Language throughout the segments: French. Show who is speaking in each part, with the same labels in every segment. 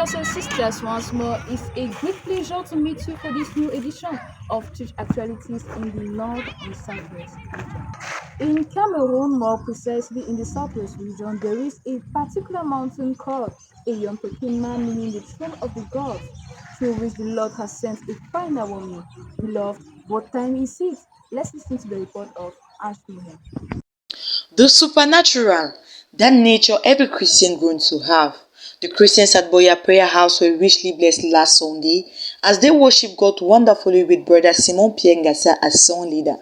Speaker 1: brothers and sisters, once more, it's a great pleasure to meet you for this new edition of Church Actualities in the North and Southwest region. In Cameroon, more precisely in the Southwest region, there is a particular mountain called Eyontokinma, meaning the throne of the gods, through which the Lord has sent a final warning. Beloved, what time is it? Let's listen to the report of Ashley.
Speaker 2: The supernatural, that nature every Christian going to have. The Christians at Boya Prayer House were richly blessed last Sunday as they worship God wonderfully with Brother Simon Pierre Ngassa as song leader.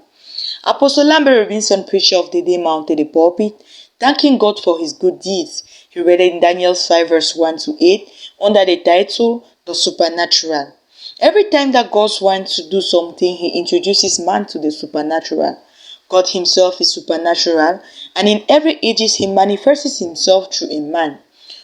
Speaker 2: Apostle Lambert Robinson, preacher of the day, mounted the pulpit, thanking God for his good deeds. He read in Daniel 5 verse 1 to 8 under the title, The Supernatural. Every time that God wants to do something, he introduces man to the supernatural. God himself is supernatural, and in every ages he manifests himself through a man.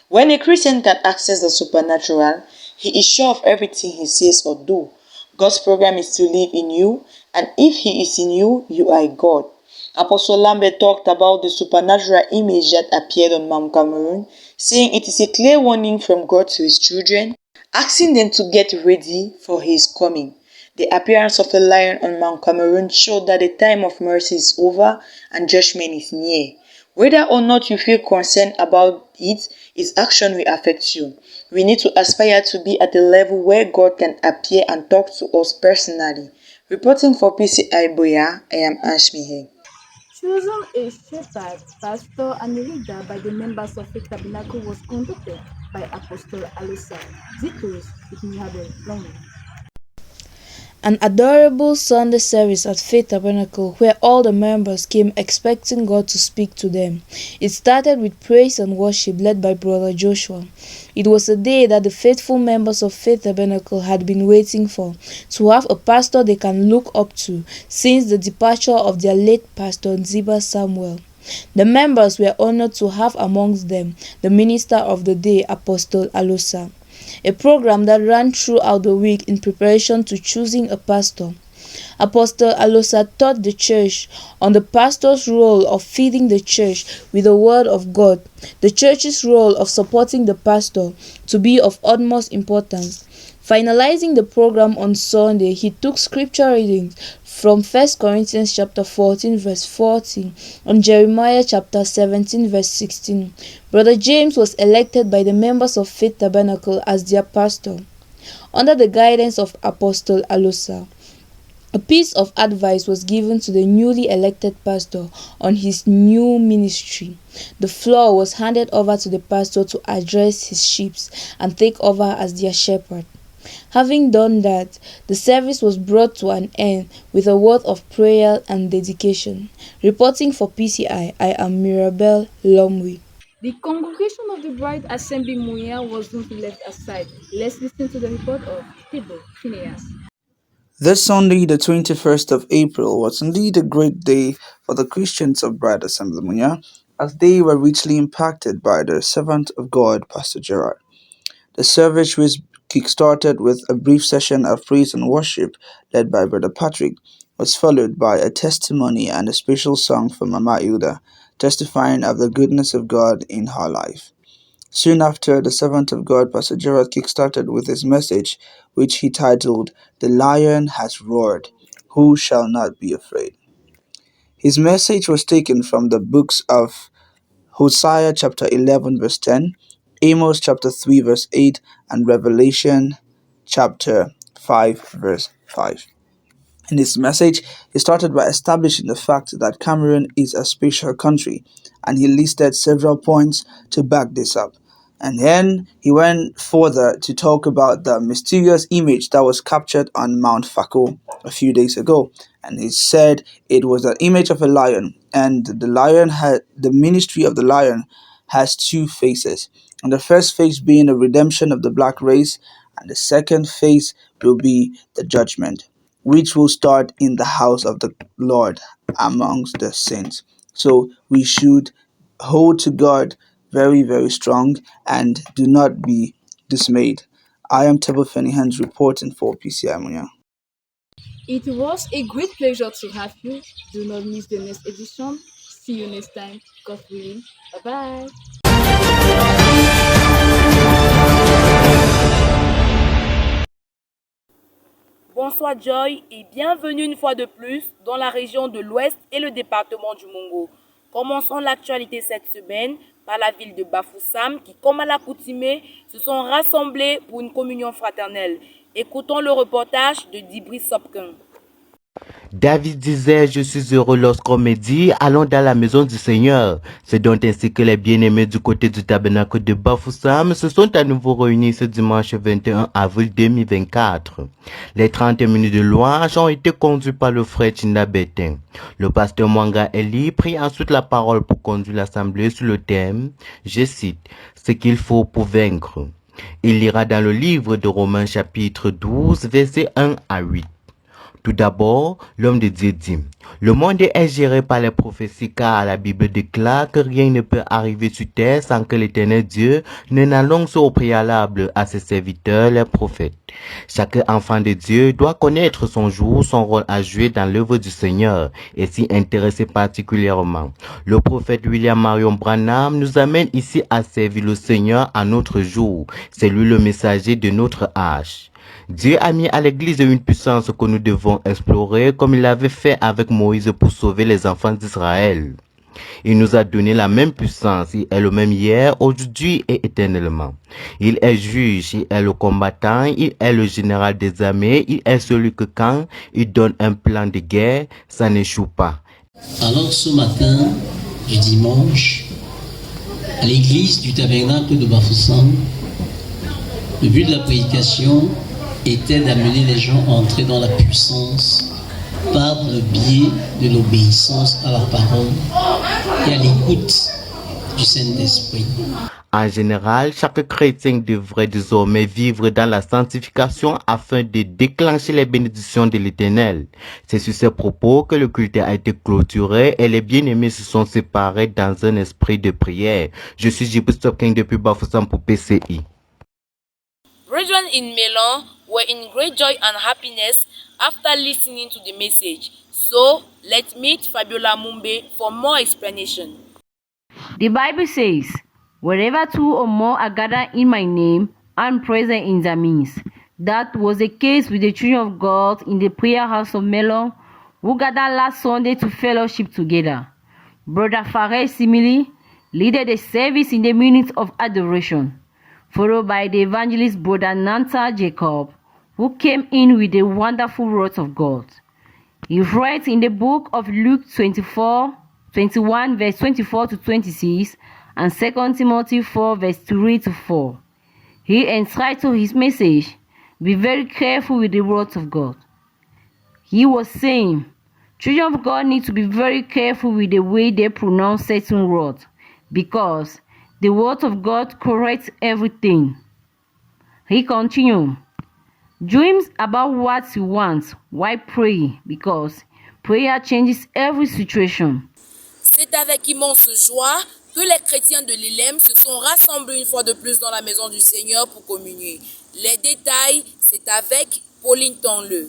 Speaker 2: When a Christian can access the supernatural, he is sure of everything he says or do. God's program is to live in you, and if he is in you, you are God. Apostle Lambert talked about the supernatural image that appeared on Mount Cameroon, saying it is a clear warning from God to his children, asking them to get ready for his coming. The appearance of a lion on Mount Cameroon showed that the time of mercy is over and judgment is near. Whether or not you feel concerned about it, its action will affect you. We need to aspire to be at a level where God can appear and talk to us personally. Reporting for PCI Boya, I am Ashmihe.
Speaker 1: Choosing a shepherd, pastor, and a leader by the members of Faith Tabernacle was conducted by Apostle Alosa. Details with Mihabel Long.
Speaker 3: An adorable Sunday service at Faith Tabernacle where all the members came expecting God to speak to them. It started with praise and worship led by Brother Joshua. It was a day that the faithful members of Faith Tabernacle had been waiting for, to have a pastor they can look up to since the departure of their late pastor Nziba Samuel. The members were honored to have amongst them the minister of the day, Apostle Alosa, a program that ran throughout the week in preparation to choosing a pastor. Apostle Alosa taught the church on the pastor's role of feeding the church with the word of God, the church's role of supporting the pastor to be of utmost importance. Finalizing the program on Sunday, he took scripture readings from 1 Corinthians chapter 14 verse 40 and Jeremiah chapter 17 verse 16. Brother James was elected by the members of Faith Tabernacle as their pastor. Under the guidance of Apostle Alosa, a piece of advice was given to the newly elected pastor on his new ministry. The floor was handed over to the pastor to address his sheep and take over as their shepherd. Having done that, the service was brought to an end with a word of prayer and dedication. Reporting for PCI, I am Mirabel Lomwe.
Speaker 1: The congregation of the Bride Assembly Muya wasn't left aside. Let's listen to the report of Thibaut Phineas.
Speaker 4: This Sunday, the 21st of April, was indeed a great day for the Christians of Bright Assembly Munya, as they were richly impacted by the servant of God, Pastor Gerard. The service was kick-started with a brief session of praise and worship led by Brother Patrick, was followed by a testimony and a special song from Mama Hilda, testifying of the goodness of God in her life. Soon after, the servant of God, Pastor Gerard, kick-started with his message, which he titled, "The Lion Has Roared, Who Shall Not Be Afraid?" His message was taken from the books of Hosea chapter 11 verse 10, Amos chapter 3 verse 8, and Revelation chapter 5 verse 5. In his message, he started by establishing the fact that Cameroon is a special country, and he listed several points to back this up. And then he went further to talk about the mysterious image that was captured on Mount Fako a few days ago. And he said it was an image of a lion, and the ministry of the lion has two faces. And the first face being a redemption of the black race, and the second face will be the judgment, which will start in the house of the Lord amongst the saints. So we should hold to God very, very strong and do not be dismayed. I am Tebo Fenihans reporting for PCI Munya.
Speaker 1: It was a great pleasure to have you. Do not miss the next edition. See you next time. God willing. Bye bye.
Speaker 5: Bonsoir Joy et bienvenue une fois de plus dans la région de l'Ouest et le département du Mongo. Commençons l'actualité cette semaine par la ville de Bafoussam qui, comme à l'accoutumée, se sont rassemblés pour une communion fraternelle. Écoutons le reportage de Dibri Sopkin.
Speaker 6: David disait, je suis heureux lorsqu'on me dit, allons dans la maison du Seigneur. C'est donc ainsi que les bien-aimés du côté du tabernacle de Bafoussam se sont à nouveau réunis ce dimanche 21 avril 2024. Les 30 minutes de louange ont été conduits par le frère Chinda Betin. Le pasteur Mwanga Eli prit ensuite la parole pour conduire l'assemblée sur le thème, je cite, ce qu'il faut pour vaincre. Il lira dans le livre de Romains chapitre 12, versets 1 à 8. Tout d'abord, l'homme de Dieu dit, le monde est géré par les prophéties car la Bible déclare que rien ne peut arriver sur terre sans que l'Éternel Dieu ne n'annonce au préalable à ses serviteurs les prophètes. Chaque enfant de Dieu doit connaître son jour, son rôle à jouer dans l'œuvre du Seigneur et s'y intéresser particulièrement. Le prophète William Marion Branham nous amène ici à servir le Seigneur à notre jour. C'est lui le messager de notre âge. Dieu a mis à l'Église une puissance que nous devons explorer comme il l'avait fait avec Moïse pour sauver les enfants d'Israël. Il nous a donné la même puissance, il est le même hier, aujourd'hui et éternellement. Il est juge, il est le combattant, il est le général des armées, il est celui que quand il donne un plan de guerre, ça n'échoue pas.
Speaker 7: Alors ce matin du dimanche, à l'église du tabernacle de Bafoussam, le but de la prédication était d'amener les gens à entrer dans la puissance par le biais de l'obéissance à la parole et à l'écoute du Saint-Esprit.
Speaker 6: En général, chaque chrétien devrait désormais vivre dans la sanctification afin de déclencher les bénédictions de l'Éternel. C'est sur ces propos que le culte a été clôturé et les bien-aimés se sont séparés dans un esprit de prière. Je suis Dibri Sopkin depuis Bafoussam pour PCI.
Speaker 5: Brethren in Melon were in great joy and happiness after listening to the message. So, let's meet Fabiola Mumbe for more explanation.
Speaker 8: The Bible says, wherever two or more are gathered in my name, I'm present in their midst. That was the case with the children of God in the prayer house of Melon, who gathered last Sunday to fellowship together. Brother Farrell Simili led the service in the minute of adoration, followed by the evangelist Brother Nanta Jacob, who came in with the wonderful words of God. He read in the book of Luke 21 verse 24 to 26, and 2 Timothy 4 verse 3 to 4. He entitled his message, Be Very Careful with the Words of God. He was saying, children of God need to be very careful with the way they pronounce certain words, because the word of God corrects everything. He continued, dreams about what you want, why pray? Because prayer changes every situation.
Speaker 5: C'est avec immense joie que les chrétiens de l'Ilem se sont rassemblés une fois de plus dans la maison du Seigneur pour communier. Les détails, c'est avec Pauline Tonle.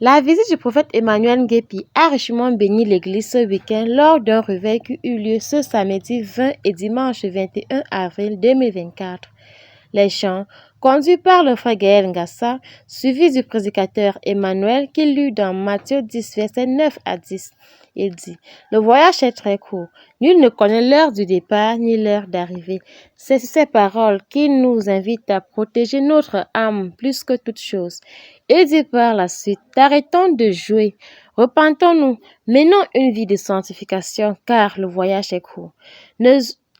Speaker 9: La visite du prophète Emmanuel Ngepi a richement béni l'église ce week-end lors d'un réveil qui eut lieu ce samedi 20 et dimanche 21 avril 2024. Les chants, conduits par le frère Gaël Ngassa, suivis du prédicateur Emmanuel qui lut dans Matthieu 10, versets 9 à 10. Il dit, le voyage est très court. Nul ne connaît l'heure du départ ni l'heure d'arrivée. C'est sur ces paroles qu'il nous invite à protéger notre âme plus que toute chose. Il dit par la suite, arrêtons de jouer, repentons-nous, menons une vie de sanctification car le voyage est court.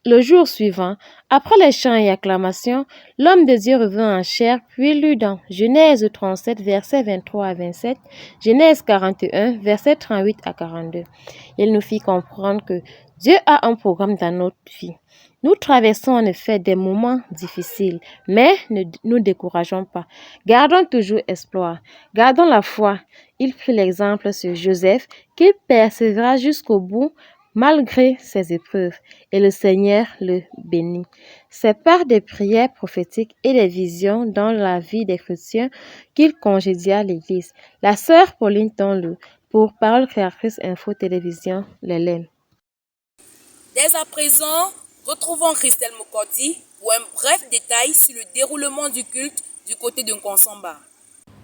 Speaker 9: Le jour suivant, après les chants et acclamations, l'homme de Dieu revint en chair, puis lut dans Genèse 37, versets 23 à 27, Genèse 41, versets 38 à 42. Il nous fit comprendre que Dieu a un programme dans notre vie. Nous traversons en effet des moments difficiles, mais ne nous décourageons pas. Gardons toujours espoir, gardons la foi. Il prit l'exemple sur Joseph, qu'il persévéra jusqu'au bout, malgré ses épreuves, et le Seigneur le bénit. C'est par des prières prophétiques et des visions dans la vie des chrétiens qu'il congédia l'Église. La sœur Pauline Tonle, pour Parole Créatrice Info Télévision, l'Élène.
Speaker 5: Dès à présent, retrouvons Christelle Mokoti pour un bref détail sur le déroulement du culte du côté de Nkonsamba.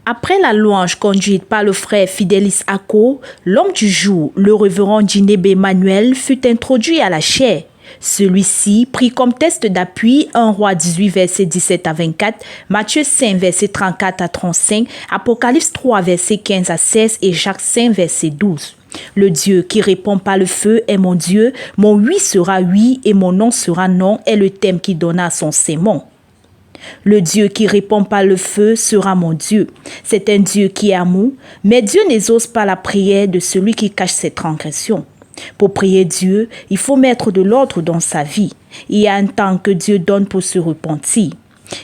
Speaker 10: Après la louange conduite par le frère Fidelis Ako, l'homme du jour, le révérend Djinebe Emmanuel, fut introduit à la chaire. Celui-ci prit comme test d'appui 1 Roi 18, versets 17 à 24, Matthieu 5, versets 34 à 35, Apocalypse 3, versets 15 à 16 et Jacques 5, verset 12. Le Dieu qui répond par le feu est mon Dieu, mon oui sera oui et mon non sera non est le thème qui donna à son sermon. Le Dieu qui répond par le feu sera mon Dieu. C'est un Dieu qui est amour, mais Dieu n'exauce pas la prière de celui qui cache ses transgressions. Pour prier Dieu, il faut mettre de l'ordre dans sa vie. Il y a un temps que Dieu donne pour se repentir.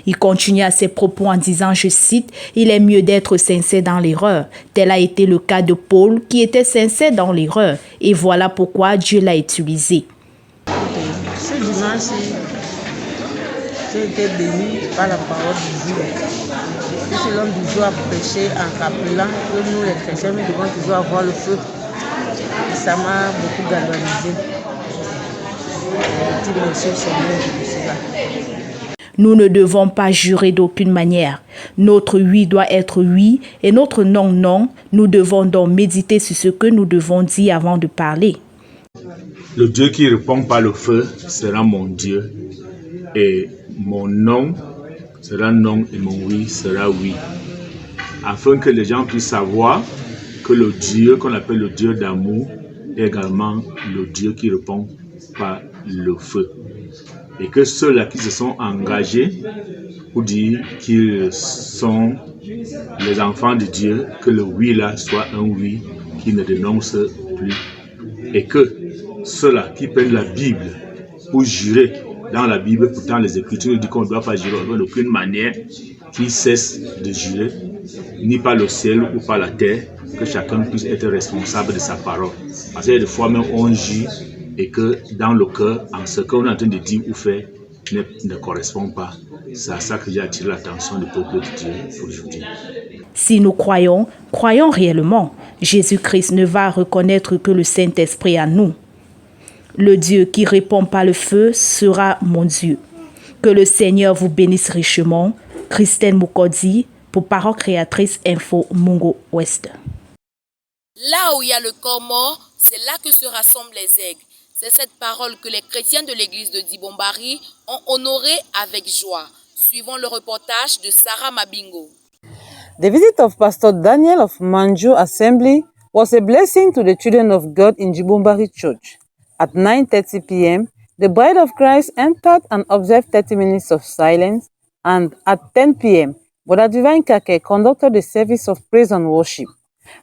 Speaker 10: Il continue à ses propos en disant, je cite, « Il est mieux d'être sincère dans l'erreur. » Tel a été le cas de Paul qui était sincère dans l'erreur. Et voilà pourquoi Dieu l'a utilisé.
Speaker 11: Ce dimanche, j'ai été béni par la parole du jour. Si l'homme du jour a prêché en rappelant que nous les chrétiens, nous devons toujours avoir le feu. Et ça m'a beaucoup galvanisé. Je dis merci au Seigneur de cela.
Speaker 10: Nous ne devons pas jurer d'aucune manière. Notre oui doit être oui et notre non, non. Nous devons donc méditer sur ce que nous devons dire avant de parler.
Speaker 12: Le Dieu qui répond par le feu sera mon Dieu. Et mon non sera non et mon oui sera oui. Afin que les gens puissent savoir que le Dieu qu'on appelle le Dieu d'amour est également le Dieu qui répond par le feu. Et que ceux-là qui se sont engagés pour dire qu'ils sont les enfants de Dieu, que le oui là soit un oui qui ne dénonce plus. Et que ceux-là qui prennent la Bible pour jurer dans la Bible, pourtant les Écritures disent qu'on ne doit pas jurer d'aucune manière, qu'ils cessent de jurer, ni par le ciel ou par la terre, que chacun puisse être responsable de sa parole. Parce qu'il y a des fois même on jure et que dans le cœur, en ce qu'on est en train de dire ou faire, ne correspond pas. C'est à ça que j'ai attiré l'attention du peuple de Dieu aujourd'hui.
Speaker 10: Si nous croyons, croyons réellement. Jésus-Christ ne va reconnaître que le Saint-Esprit en nous. Le Dieu qui répond par le feu sera mon Dieu. Que le Seigneur vous bénisse richement. Christine Mukodi, pour Parole Créatrice Info Mungo Ouest.
Speaker 5: Là où il y a le corps mort, c'est là que se rassemblent les aigles. C'est cette parole que les chrétiens de l'église de Dibombari ont honorée avec joie. Suivons le reportage de Sarah Mabingo.
Speaker 11: The visit of Pastor Daniel of Manju Assembly was a blessing to the children of God in Dibombari Church. At 9:30 p.m., the Bride of Christ entered and observed 30 minutes of silence, and at 10 p.m., Brother Divine Kake conducted the service of praise and worship.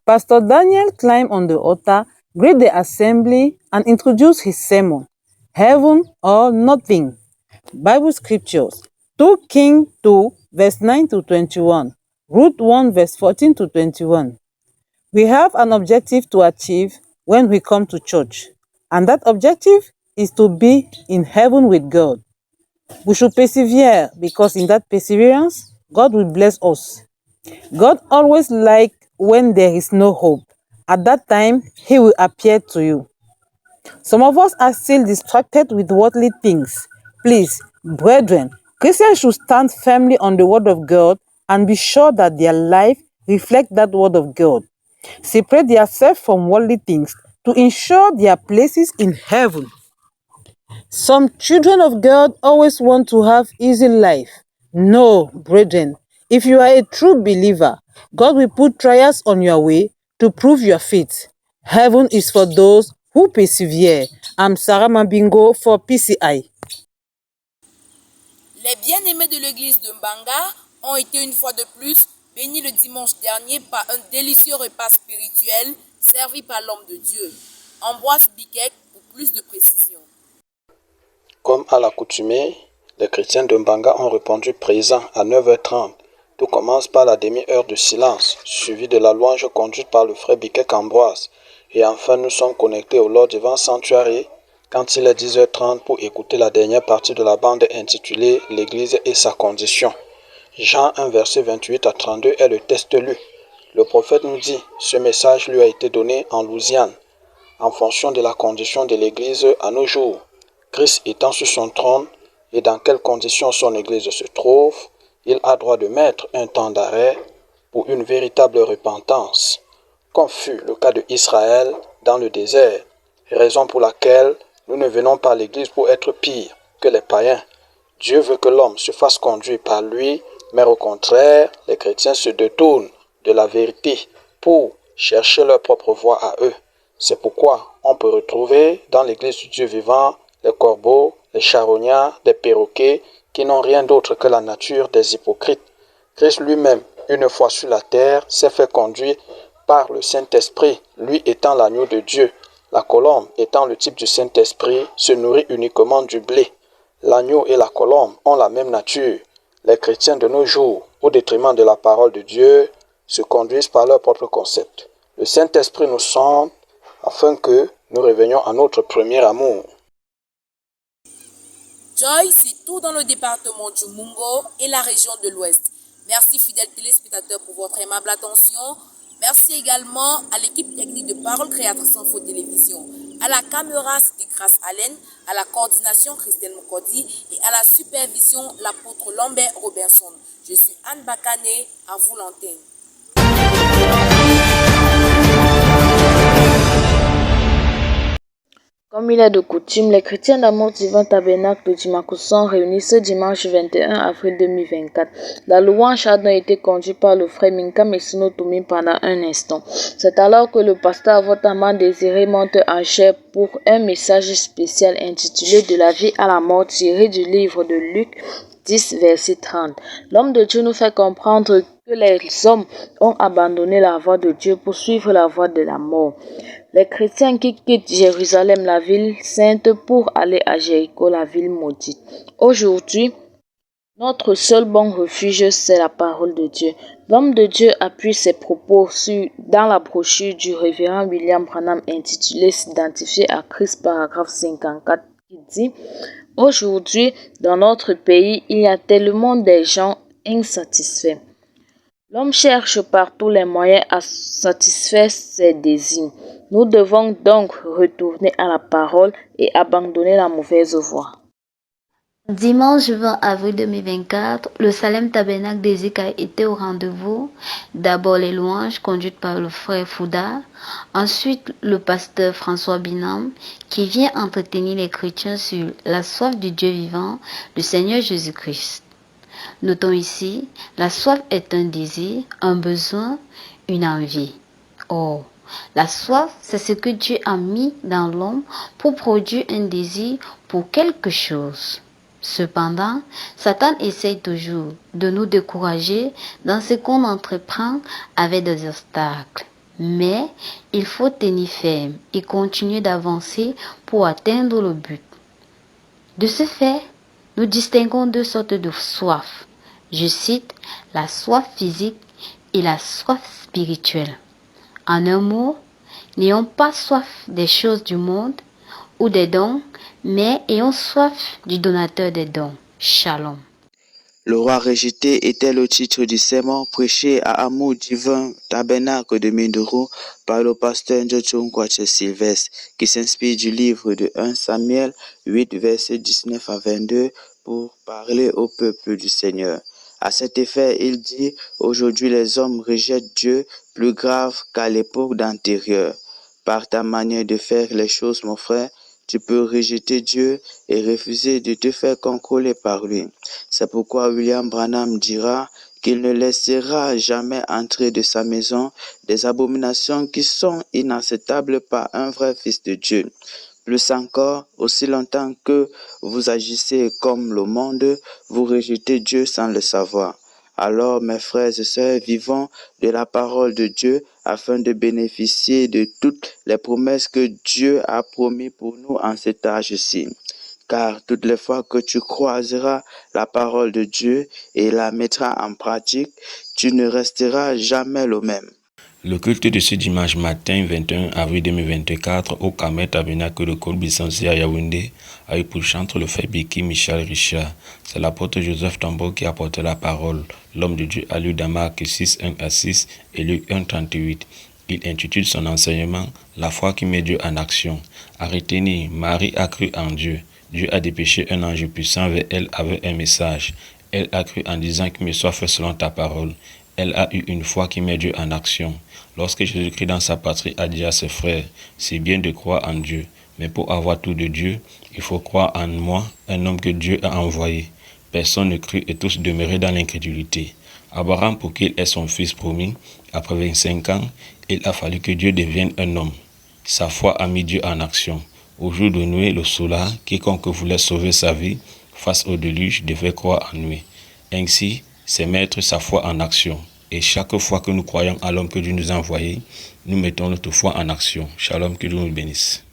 Speaker 11: Pastor Daniel climbed on the altar, greeted the assembly, and introduced his sermon, Heaven or Nothing. Bible Scriptures, 2 Kings 2, verse 9 to 21, Ruth 1, verse 14 to 21. We have an objective to achieve when we come to church, and that objective is to be in heaven with God. We should persevere because in that perseverance, God will bless us. God always likes when there is no hope. At that time, He will appear to you. Some of us are still distracted with worldly things. Please, brethren, Christians should stand firmly on the Word of God and be sure that their life reflects that Word of God. Separate themselves from worldly things to ensure their places in heaven. Some children of God always want to have easy life. No, brethren, if you are a true believer, God will put trials on your way to prove your faith. Heaven is for those who persevere. I'm Sarah Mabingo for PCI.
Speaker 5: Les bien-aimés de l'église de Mbanga ont été une fois de plus bénis le dimanche dernier par un délicieux repas spirituel servi par l'homme de Dieu. Ambroise Biquet pour plus de précision.
Speaker 13: Comme à l'accoutumée, les chrétiens de Mbanga ont répondu présents à 9h30. Tout commence par la demi-heure de silence, suivie de la louange conduite par le frère Biquet Ambroise. Et enfin, nous sommes connectés au Lord Divine Sanctuary quand il est 10h30 pour écouter la dernière partie de la bande intitulée « L'Église et sa condition ». Jean 1, verset 28 à 32 est le texte lu. Le prophète nous dit « Ce message lui a été donné en Louisiane, en fonction de la condition de l'Église à nos jours. Christ étant sur son trône et dans quelles conditions son Église se trouve, il a droit de mettre un temps d'arrêt pour une véritable repentance, comme fut le cas de Israël dans le désert, raison pour laquelle nous ne venons pas à l'Église pour être pire que les païens. Dieu veut que l'homme se fasse conduire par lui, mais au contraire, les chrétiens se détournent de la vérité pour chercher leur propre voie à eux. C'est pourquoi on peut retrouver dans l'Église du Dieu vivant les corbeaux, les charognards, des perroquets qui n'ont rien d'autre que la nature des hypocrites. Christ lui-même, une fois sur la terre, s'est fait conduire par le Saint-Esprit, lui étant l'agneau de Dieu. La colombe, étant le type du Saint-Esprit, se nourrit uniquement du blé. L'agneau et la colombe ont la même nature. Les chrétiens de nos jours, au détriment de la parole de Dieu, se conduisent par leur propre concept. Le Saint-Esprit nous sonde afin que nous revenions à notre premier amour.
Speaker 5: Joy, c'est tout dans le département du Mungo et la région de l'Ouest. Merci fidèles téléspectateurs pour votre aimable attention. Merci également à l'équipe technique de Parole Créatrice Info Télévision, à la caméra c'était Grace Allen, à la coordination Christelle Mokodi et à la supervision l'apôtre Lambert Robinson. Je suis Anne Bakane, à vous l'antenne.
Speaker 3: Comme il est de coutume, les chrétiens d'Amour Divin Tabernacle de Dimakou sont réunis ce dimanche 21 avril 2024. La louange a donc été conduite par le frère Minka Messono Toumi pendant un instant. C'est alors que le pasteur Avotaman Désiré monte en chair pour un message spécial intitulé De la vie à la mort tiré du livre de Luc 10, verset 30. L'homme de Dieu nous fait comprendre que les hommes ont abandonné la voie de Dieu pour suivre la voie de la mort. Les chrétiens qui quittent Jérusalem, la ville sainte, pour aller à Jéricho, la ville maudite. Aujourd'hui, notre seul bon refuge, c'est la parole de Dieu. L'homme de Dieu appuie ses propos dans la brochure du révérend William Branham intitulée « S'identifier à Christ », paragraphe 54, qui dit « Aujourd'hui, dans notre pays, il y a tellement de gens insatisfaits. L'homme cherche par tous les moyens à satisfaire ses désirs. Nous devons donc retourner à la parole et abandonner la mauvaise voie. »
Speaker 14: Dimanche 20 avril 2024, le Salem Tabernacle d'Ezek a été au rendez-vous. D'abord les louanges conduites par le frère Fouda, ensuite le pasteur François Binam qui vient entretenir les chrétiens sur la soif du Dieu vivant, le Seigneur Jésus-Christ. Notons ici, la soif est un désir, un besoin, une envie. Oh, la soif, c'est ce que Dieu a mis dans l'homme pour produire un désir pour quelque chose. Cependant, Satan essaye toujours de nous décourager dans ce qu'on entreprend avec des obstacles. Mais il faut tenir ferme et continuer d'avancer pour atteindre le but. De ce fait, nous distinguons deux sortes de soif. Je cite la soif physique et la soif spirituelle. En un mot, n'ayons pas soif des choses du monde ou des dons, mais ayons soif du donateur des dons. Shalom.
Speaker 4: Le roi rejeté était le titre du sermon prêché à Amour Divin Tabernacle de Mindoro par le pasteur Ndjochon Kwache Sylvestre, qui s'inspire du livre de 1 Samuel 8, versets 19 à 22 pour parler au peuple du Seigneur. À cet effet, il dit « Aujourd'hui les hommes rejettent Dieu plus grave qu'à l'époque d'antérieure. Par ta manière de faire les choses, mon frère, tu peux rejeter Dieu et refuser de te faire contrôler par lui. C'est pourquoi William Branham dira qu'il ne laissera jamais entrer de sa maison des abominations qui sont inacceptables par un vrai fils de Dieu. Plus encore, aussi longtemps que vous agissez comme le monde, vous rejetez Dieu sans le savoir. Alors, mes frères et sœurs, vivons de la parole de Dieu afin de bénéficier de toutes les promesses que Dieu a promis pour nous en cet âge-ci. Car toutes les fois que tu croiseras la parole de Dieu et la mettras en pratique, tu ne resteras jamais le même.
Speaker 15: Le culte de ce dimanche matin 21 avril 2024 au Carmel Tabernacle de Kolbisansi à Yaoundé a eu pour chantre le frère Biki Michel Richard. C'est l'apôtre Joseph Tambo qui a porté la parole. L'homme de Dieu a lu dans Marc 6, 1 à 6 et Luc 1, 38. Il intitule son enseignement « La foi qui met Dieu en action ». À retenir, Marie a cru en Dieu. Dieu a dépêché un ange puissant vers elle avec un message. Elle a cru en disant qu'il me soit fait selon ta parole. Elle a eu une foi qui met Dieu en action. Lorsque Jésus-Christ dans sa patrie a dit à ses frères, c'est bien de croire en Dieu, mais pour avoir tout de Dieu, il faut croire en moi, un homme que Dieu a envoyé. Personne ne crut et tous demeuraient dans l'incrédulité. Abraham, pour qu'il ait son fils promis, après 25 ans, il a fallu que Dieu devienne un homme. Sa foi a mis Dieu en action. Au jour de Noé, le sola, quiconque voulait sauver sa vie face au déluge devait croire en Noé. Ainsi, c'est mettre sa foi en action. Et chaque fois que nous croyons à l'homme que Dieu nous a envoyé, nous mettons notre foi en action. Shalom, que Dieu nous bénisse.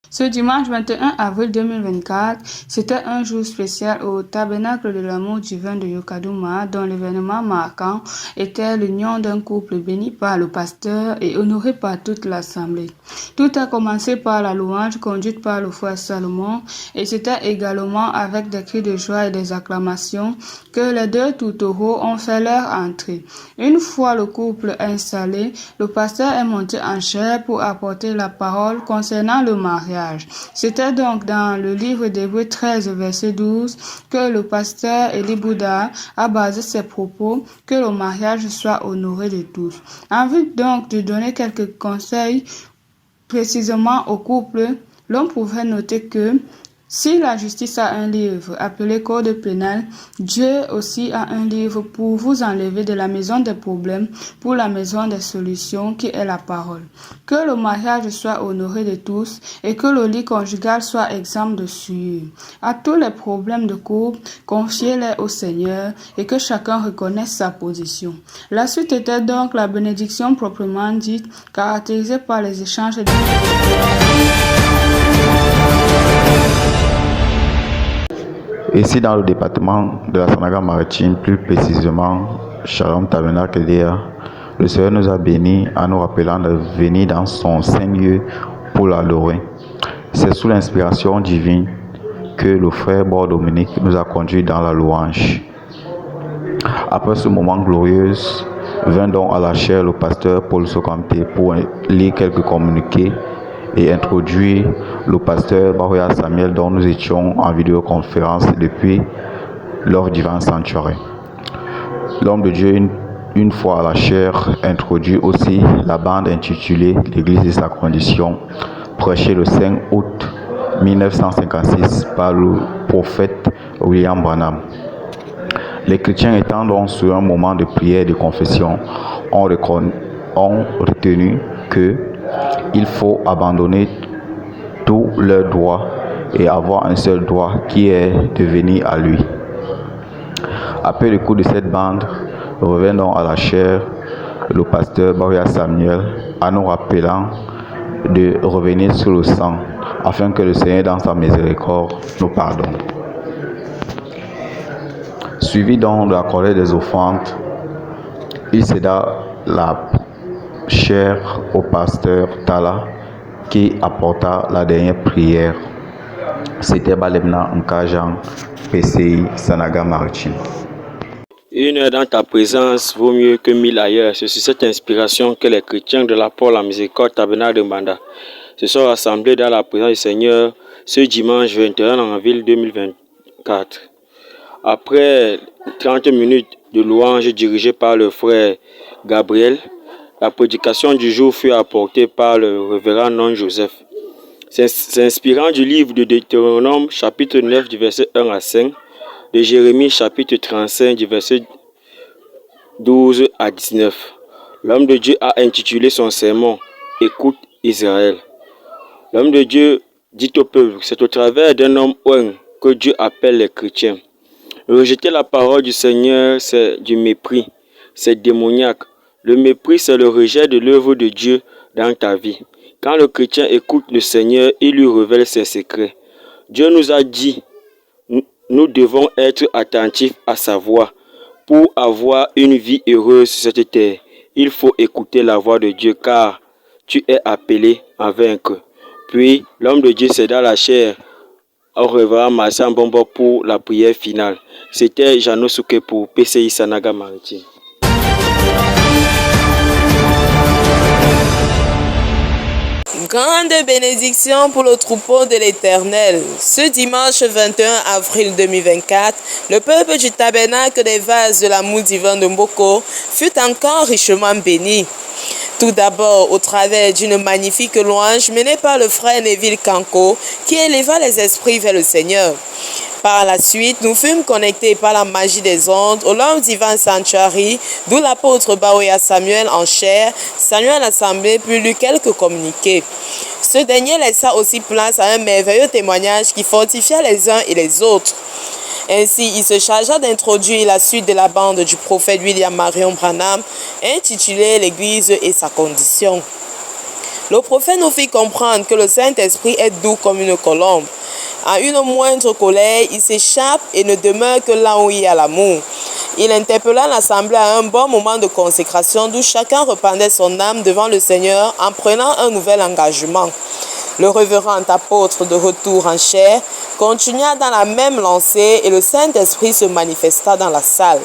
Speaker 16: Ce dimanche 21 avril 2024, c'était un jour spécial au tabernacle de l'amour divin de Yokaduma, dont l'événement marquant était l'union d'un couple béni par le pasteur et honoré par toute l'assemblée. Tout a commencé par la louange conduite par le frère Salomon, et c'était également avec des cris de joie et des acclamations que les deux tourtereaux ont fait leur entrée. Une fois le couple installé, le pasteur est monté en chair pour apporter la parole concernant le mariage. C'était donc dans le livre d'Hébreux 13, verset 12, que le pasteur Eli Bouddha a basé ses propos que le mariage soit honoré de tous. En vue donc de donner quelques conseils précisément au couple, l'on pouvait noter que si la justice a un livre appelé Code pénal, Dieu aussi a un livre pour vous enlever de la maison des problèmes, pour la maison des solutions qui est la parole. Que le mariage soit honoré de tous et que le lit conjugal soit exempt de souillure. À tous les problèmes de couple, confiez-les au Seigneur et que chacun reconnaisse sa position. La suite était donc la bénédiction proprement dite, caractérisée par les échanges de...
Speaker 17: Ici dans le département de la Sanaga-Maritime, plus précisément Shalom Tabernacle Edea, le Seigneur nous a bénis en nous rappelant de venir dans son Saint-Lieu pour l'adorer. C'est sous l'inspiration divine que le frère Bord Dominique nous a conduits dans la louange. Après ce moment glorieux, vint donc à la chaire le pasteur Paul Sokamte pour lire quelques communiqués et introduire le pasteur Baroya Samuel dont nous étions en vidéoconférence depuis leur divin sanctuaire. L'homme de Dieu, une fois à la chaire, introduit aussi la bande intitulée « L'Église et sa condition », prêchée le 5 août 1956 par le prophète William Branham. Les chrétiens étant donc sur un moment de prière et de confession ont retenu qu'il faut abandonner tous leurs droits et avoir un seul droit qui est de venir à lui. Après le coup de cette bande, revient donc à la chaire le pasteur Baroya Samuel en nous rappelant de revenir sur le sang afin que le Seigneur dans sa miséricorde nous pardonne. Suivi donc de la colère des offrandes, il céda la chair au pasteur Tala qui apporta la dernière prière. C'était Balemna Nkajan, PCI Sanaga Maritime.
Speaker 18: Une heure dans ta présence vaut mieux que 1000 ailleurs. C'est sur cette inspiration que les chrétiens de la Paul la Miséricorde Tabernacle de Mbanda se sont rassemblés dans la présence du Seigneur ce dimanche 21 avril 2024. Après 30 minutes de louange dirigée par le frère Gabriel, la prédication du jour fut apportée par le révérend Non Joseph. S'inspirant du livre de Deutéronome, chapitre 9, du verset 1 à 5, de Jérémie, chapitre 35, du verset 12 à 19. L'homme de Dieu a intitulé son sermon « Écoute Israël ». L'homme de Dieu dit au peuple, c'est au travers d'un homme oint que Dieu appelle les chrétiens. Rejeter la parole du Seigneur, c'est du mépris, c'est démoniaque. Le mépris, c'est le rejet de l'œuvre de Dieu dans ta vie. Quand le chrétien écoute le Seigneur, il lui révèle ses secrets. Dieu nous a dit, nous devons être attentifs à sa voix. Pour avoir une vie heureuse sur cette terre, il faut écouter la voix de Dieu, car tu es appelé à vaincre. Puis, l'homme de Dieu céda la chair au révérend Marcel Mbombo pour la prière finale. C'était Jano Souké pour PCI Sanaga Maritime.
Speaker 19: Grande bénédiction pour le troupeau de l'Éternel. Ce dimanche 21 avril 2024, le peuple du tabernacle des vases de l'amour divin de Mboko fut encore richement béni. Tout d'abord au travers d'une magnifique louange menée par le frère Neville Kanko qui éleva les esprits vers le Seigneur. Par la suite, nous fûmes connectés par la magie des ondes au Lord Divine Sanctuary, d'où l'apôtre Baoya Samuel en chair saluant l'assemblée puis lut quelques communiqués. Ce dernier laissa aussi place à un merveilleux témoignage qui fortifia les uns et les autres. Ainsi, il se chargea d'introduire la suite de la bande du prophète William Marion Branham, intitulée « L'Église et sa condition ». Le prophète nous fit comprendre que le Saint-Esprit est doux comme une colombe. À une moindre colère, il s'échappe et ne demeure que là où il y a l'amour. Il interpella l'assemblée à un bon moment de consécration d'où chacun rependait son âme devant le Seigneur en prenant un nouvel engagement. Le révérend apôtre de retour en chair continua dans la même lancée et le Saint-Esprit se manifesta dans la salle.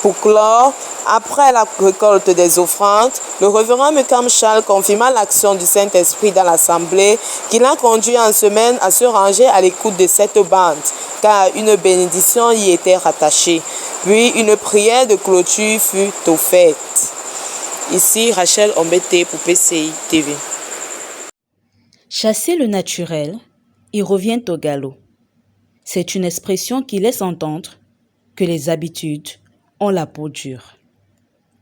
Speaker 19: Pour clore, après la récolte des offrandes, le révérend Mekam Charles confirma l'action du Saint-Esprit dans l'assemblée qui l'a conduit en semaine à se ranger à l'écoute de cette bande, car une bénédiction y était rattachée. Puis une prière de clôture fut offerte. Ici, Rachel Ombete pour PCI TV.
Speaker 10: Chasser le naturel, il revient au galop. C'est une expression qui laisse entendre que les habitudes ont la peau dure.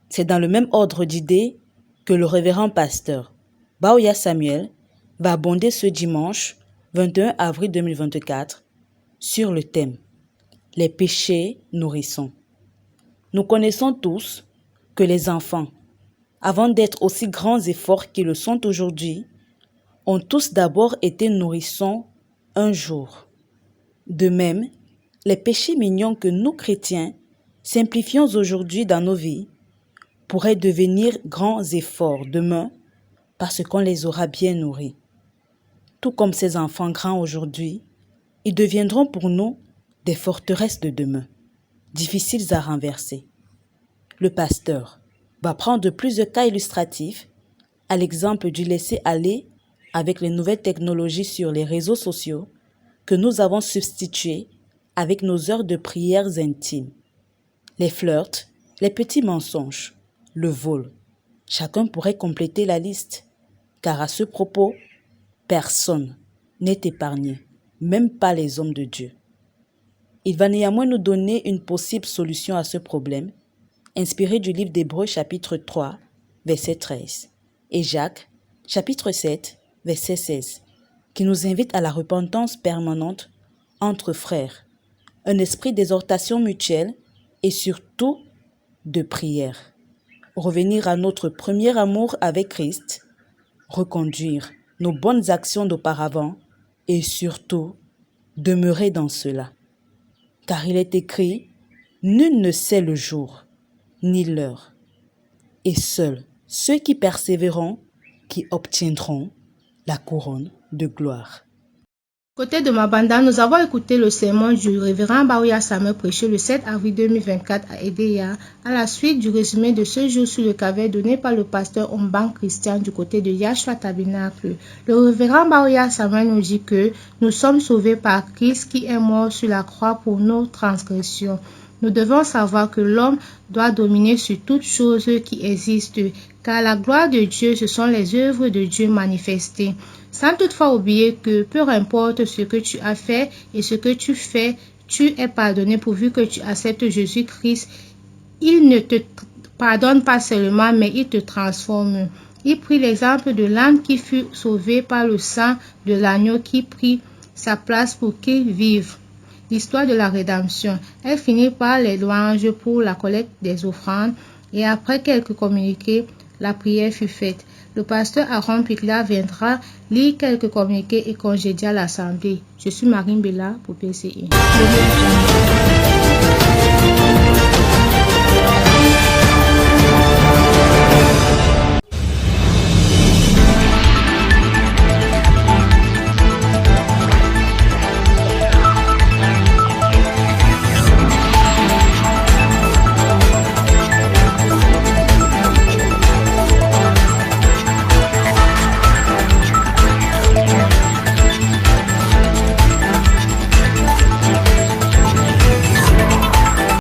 Speaker 10: C'est dans le même ordre d'idées que le révérend pasteur Baoya Samuel va abonder ce dimanche 21 avril 2024 sur le thème « Les péchés nourrissons ». Nous connaissons tous que les enfants, avant d'être aussi grands et forts qu'ils le sont aujourd'hui, ont tous d'abord été nourrissons un jour. De même, les péchés mignons que nous chrétiens simplifions aujourd'hui dans nos vies pourraient devenir grands et forts demain parce qu'on les aura bien nourris. Tout comme ces enfants grands aujourd'hui, ils deviendront pour nous des forteresses de demain, difficiles à renverser. Le pasteur va prendre plusieurs cas illustratifs à l'exemple du laisser-aller avec les nouvelles technologies sur les réseaux sociaux que nous avons substituées avec nos heures de prières intimes. Les flirts, les petits mensonges, le vol. Chacun pourrait compléter la liste, car à ce propos, personne n'est épargné, même pas les hommes de Dieu. Il va néanmoins nous donner une possible solution à ce problème, inspiré du livre d'Hébreux chapitre 3, verset 13, et Jacques, chapitre 7, verset 16, qui nous invite à la repentance permanente entre frères, un esprit d'exhortation mutuelle et surtout de prière. Revenir à notre premier amour avec Christ, reconduire nos bonnes actions d'auparavant et surtout demeurer dans cela. Car il est écrit, nul ne sait le jour ni l'heure, et seuls ceux qui persévéreront qui obtiendront la couronne de gloire.
Speaker 16: Côté de Mabanda, nous avons écouté le sermon du révérend Baoya Samuel prêché le 7 avril 2024 à Edea, à la suite du résumé de ce jour sur le cavet donné par le pasteur Omban Christian du côté de Yahshua Tabernacle. Le révérend Baoya Samuel nous dit que nous sommes sauvés par Christ qui est mort sur la croix pour nos transgressions. Nous devons savoir que l'homme doit dominer sur toute chose qui existe, car la gloire de Dieu, ce sont les œuvres de Dieu manifestées. Sans toutefois oublier que peu importe ce que tu as fait et ce que tu fais, tu es pardonné pourvu que tu acceptes Jésus-Christ. Il ne te pardonne pas seulement, mais il te transforme. Il prit l'exemple de l'âme qui fut sauvée par le sang de l'agneau qui prit sa place pour qu'il vive. L'histoire de la rédemption. Elle finit par les louanges pour la collecte des offrandes et après quelques communiqués, la prière fut faite. Le pasteur Aaron Pikla viendra lire quelques communiqués et congédier l'assemblée. Je suis Marine Bella pour PCI.